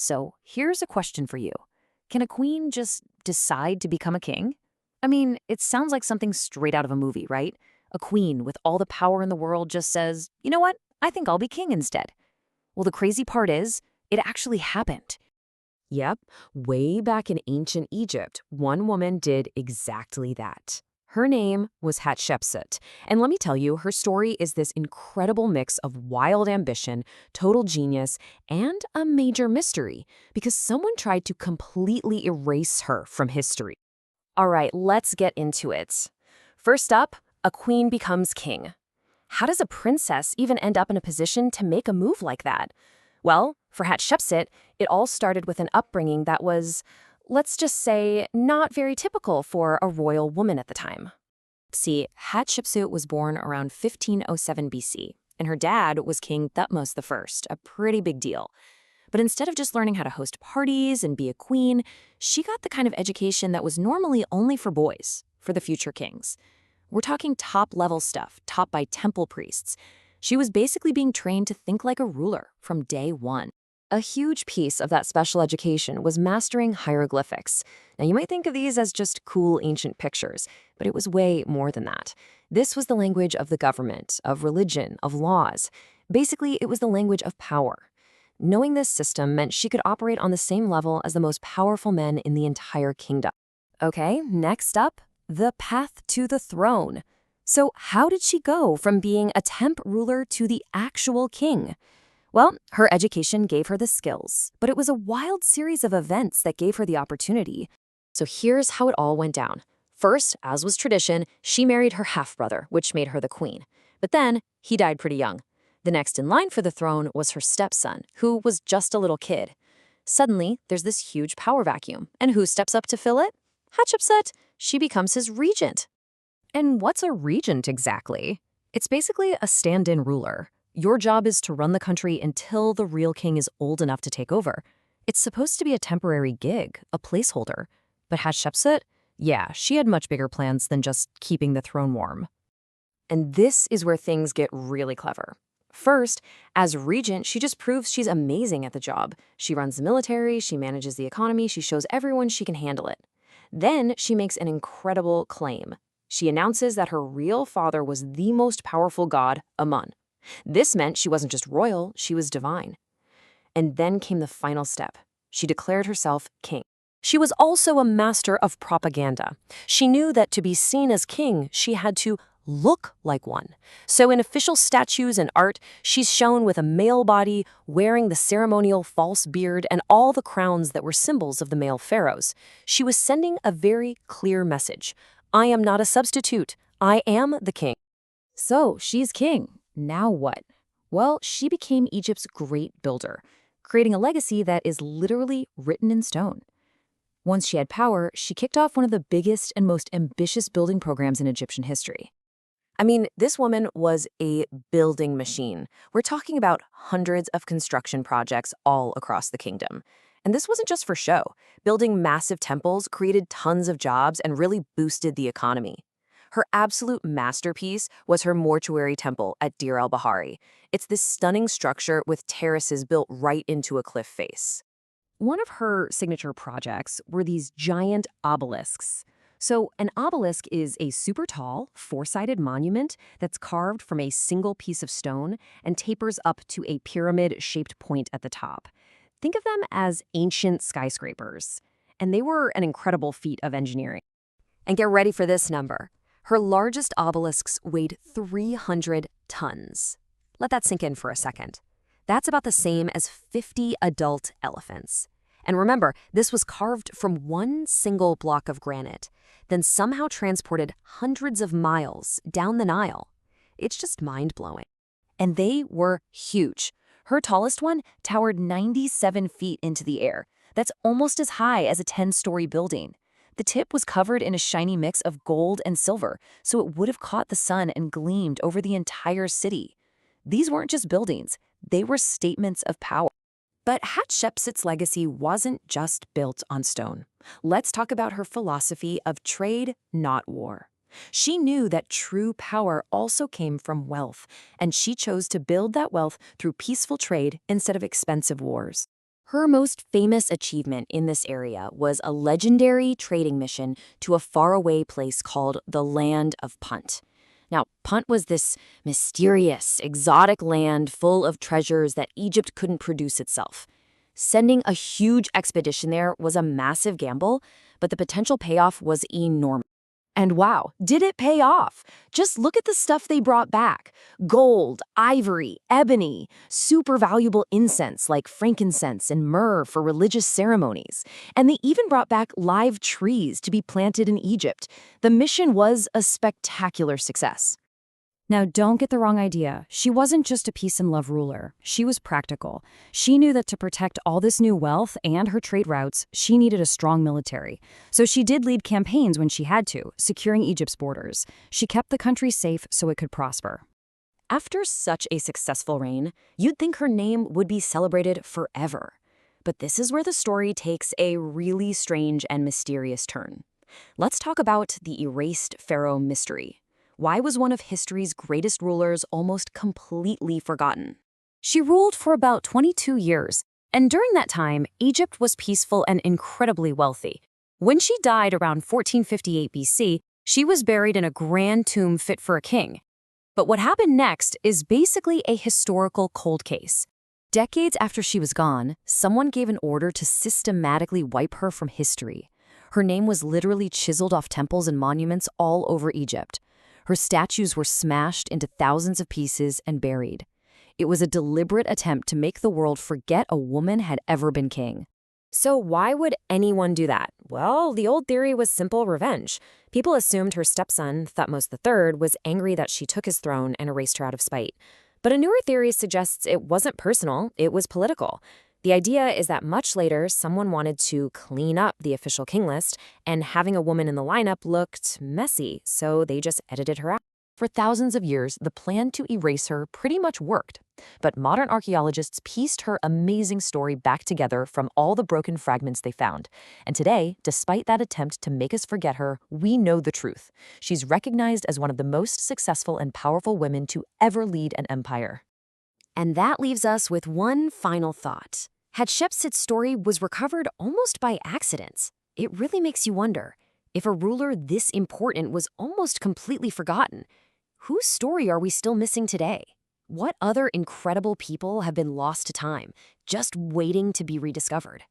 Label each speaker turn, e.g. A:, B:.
A: So here's a question for you. Can a queen just decide to become a king? I mean, it sounds like something straight out of a movie, right? A queen with all the power in the world just says, you know what? I think I'll be king instead. Well, the crazy part is, it actually happened.
B: Yep, way back in ancient Egypt, one woman did exactly that. Her name was Hatshepsut, and let me tell you, her story is this incredible mix of wild ambition, total genius, and a major mystery, because someone tried to completely erase her from history.
C: All right, let's get into it. First up, a queen becomes king. How does a princess even end up in a position to make a move like that? Well, for Hatshepsut, it all started with an upbringing that was, let's just say, not very typical for a royal woman at the time.
B: See, Hatshepsut was born around 1507 BC, and her dad was King Thutmose I, a pretty big deal. But instead of just learning how to host parties and be a queen, she got the kind of education that was normally only for boys, for the future kings. We're talking top-level stuff, taught by temple priests. She was basically being trained to think like a ruler from day one. A huge piece of that special education was mastering hieroglyphics. Now, you might think of these as just cool ancient pictures, but it was way more than that. This was the language of the government, of religion, of laws. Basically, it was the language of power. Knowing this system meant she could operate on the same level as the most powerful men in the entire kingdom.
C: Okay, next up, the path to the throne. So how did she go from being a temp ruler to the actual king? Well, her education gave her the skills, but it was a wild series of events that gave her the opportunity.
B: So here's how it all went down. First, as was tradition, she married her half-brother, which made her the queen. But then, he died pretty young. The next in line for the throne was her stepson, who was just a little kid. Suddenly, there's this huge power vacuum. And who steps up to fill it? Hatshepsut. She becomes his regent. And what's a regent exactly? It's basically a stand-in ruler. Your job is to run the country until the real king is old enough to take over. It's supposed to be a temporary gig, a placeholder. But Hatshepsut? Yeah, she had much bigger plans than just keeping the throne warm. And this is where things get really clever. First, as regent, she just proves she's amazing at the job. She runs the military, she manages the economy, she shows everyone she can handle it. Then she makes an incredible claim. She announces that her real father was the most powerful god, Amun. This meant she wasn't just royal, she was divine. And then came the final step. She declared herself king. She was also a master of propaganda. She knew that to be seen as king, she had to look like one. So in official statues and art, she's shown with a male body, wearing the ceremonial false beard and all the crowns that were symbols of the male pharaohs. She was sending a very clear message. I am not a substitute. I am the king.
A: So she's king. Now what? Well, she became Egypt's great builder, creating a legacy that is literally written in stone. Once she had power, she kicked off one of the biggest and most ambitious building programs in Egyptian history.
B: I mean, this woman was a building machine. We're talking about hundreds of construction projects all across the kingdom. And this wasn't just for show. Building massive temples created tons of jobs and really boosted the economy. Her absolute masterpiece was her mortuary temple at Deir el-Bahari. It's this stunning structure with terraces built right into a cliff face.
A: One of her signature projects were these giant obelisks. So an obelisk is a super tall, four-sided monument that's carved from a single piece of stone and tapers up to a pyramid-shaped point at the top. Think of them as ancient skyscrapers. And they were an incredible feat of engineering.
B: And get ready for this number. Her largest obelisks weighed 300 tons. Let that sink in for a second. That's about the same as 50 adult elephants. And remember, this was carved from one single block of granite, then somehow transported hundreds of miles down the Nile. It's just mind-blowing. And they were huge. Her tallest one towered 97 feet into the air. That's almost as high as a 10-story building. The tip was covered in a shiny mix of gold and silver, so it would have caught the sun and gleamed over the entire city. These weren't just buildings, they were statements of power. But Hatshepsut's legacy wasn't just built on stone. Let's talk about her philosophy of trade, not war. She knew that true power also came from wealth, and she chose to build that wealth through peaceful trade instead of expensive wars. Her most famous achievement in this area was a legendary trading mission to a faraway place called the Land of Punt. Now, Punt was this mysterious, exotic land full of treasures that Egypt couldn't produce itself. Sending a huge expedition there was a massive gamble, but the potential payoff was enormous. And wow, did it pay off? Just look at the stuff they brought back. Gold, ivory, ebony, super valuable incense like frankincense and myrrh for religious ceremonies. And they even brought back live trees to be planted in Egypt. The mission was a spectacular success.
A: Now, don't get the wrong idea. She wasn't just a peace and love ruler. She was practical. She knew that to protect all this new wealth and her trade routes, she needed a strong military. So she did lead campaigns when she had to, securing Egypt's borders. She kept the country safe so it could prosper.
B: After such a successful reign, you'd think her name would be celebrated forever. But this is where the story takes a really strange and mysterious turn. Let's talk about the erased pharaoh mystery. Why was one of history's greatest rulers almost completely forgotten?
A: She ruled for about 22 years, and during that time, Egypt was peaceful and incredibly wealthy. When she died around 1458 BC, she was buried in a grand tomb fit for a king. But what happened next is basically a historical cold case. Decades after she was gone, someone gave an order to systematically wipe her from history. Her name was literally chiseled off temples and monuments all over Egypt. Her statues were smashed into thousands of pieces and buried. It was a deliberate attempt to make the world forget a woman had ever been king.
B: So why would anyone do that? Well, the old theory was simple revenge. People assumed her stepson, Thutmose III, was angry that she took his throne and erased her out of spite. But a newer theory suggests it wasn't personal, it was political. The idea is that much later, someone wanted to clean up the official king list, and having a woman in the lineup looked messy, so they just edited her out.
A: For thousands of years, the plan to erase her pretty much worked. But modern archaeologists pieced her amazing story back together from all the broken fragments they found. And today, despite that attempt to make us forget her, we know the truth. She's recognized as one of the most successful and powerful women to ever lead an empire.
B: And that leaves us with one final thought. Hatshepsut's story was recovered almost by accident. It really makes you wonder, if a ruler this important was almost completely forgotten, whose story are we still missing today? What other incredible people have been lost to time, just waiting to be rediscovered?